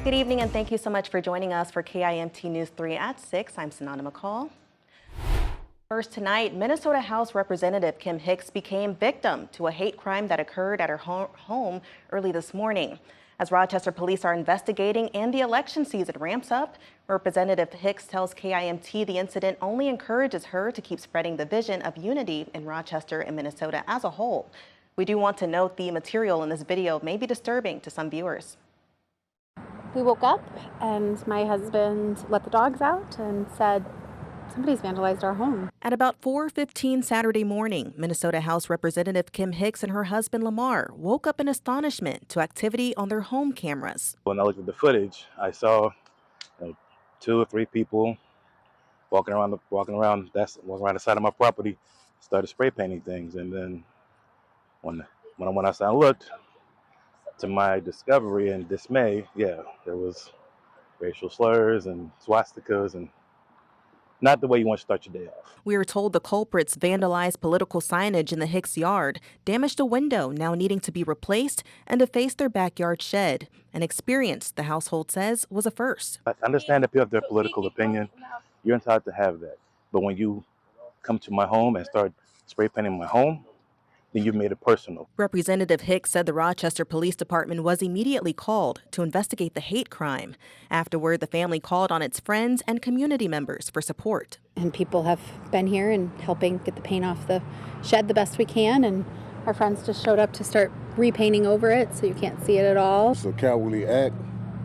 Good evening, and thank you so much for joining us for KIMT News 3 at 6. I'm Sananda McCall. First tonight, Minnesota House Representative Kim Hicks became victim to a hate crime that occurred at her home early this morning. As Rochester police are investigating and the election season ramps up, Representative Hicks tells KIMT the incident only encourages her to keep spreading the vision of unity in Rochester and Minnesota as a whole. We do want to note the material in this video may be disturbing to some viewers. We woke up and my husband let the dogs out and said, somebody's vandalized our home. At about 4:15 Saturday morning, Minnesota House Representative Kim Hicks and her husband Lamar woke up in astonishment to activity on their home cameras. When I looked at the footage, I saw 2 or 3 people walking around around the side of my property, started spray painting things, and then when I went outside and looked, to my discovery and dismay, yeah, there was racial slurs and swastikas, and not the way you want to start your day off. We are told the culprits vandalized political signage in the Hicks yard, damaged a window now needing to be replaced, and defaced their backyard shed. An experience, the household says, was a first. I understand that people have their political opinion. You're entitled to have that. But when you come to my home and start spray painting my home, then you've made it personal. Representative Hicks said the Rochester Police Department was immediately called to investigate the hate crime. Afterward, the family called on its friends and community members for support. And people have been here and helping get the paint off the shed the best we can, and our friends just showed up to start repainting over it so you can't see it at all. It's a cowardly act.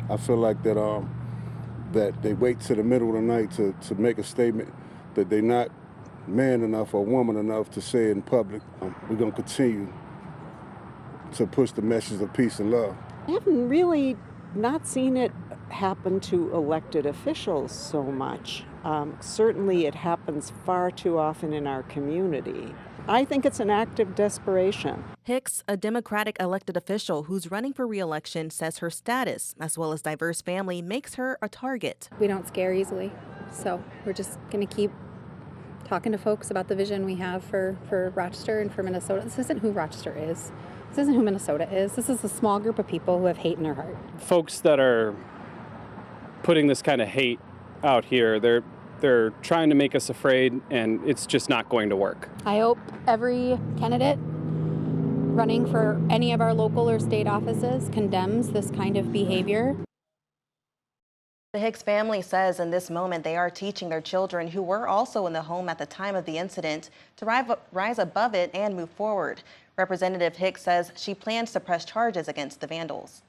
I feel like that they wait to the middle of the night to make a statement that they're not man enough or woman enough to say it in public. We're going to continue to push the message of peace and love. I haven't really not seen it happen to elected officials so much. Certainly it happens far too often in our community. I think it's an act of desperation. Hicks, a Democratic elected official who's running for re-election, says her status, as well as diverse family, makes her a target. We don't scare easily, so we're just going to keep talking to folks about the vision we have for Rochester and for Minnesota. This isn't who Rochester is. This isn't who Minnesota is. This is a small group of people who have hate in their heart. Folks that are putting this kind of hate out here, they're trying to make us afraid, and it's just not going to work. I hope every candidate running for any of our local or state offices condemns this kind of behavior. The Hicks family says in this moment they are teaching their children, who were also in the home at the time of the incident, to rise above it and move forward. Representative Hicks says she plans to press charges against the vandals.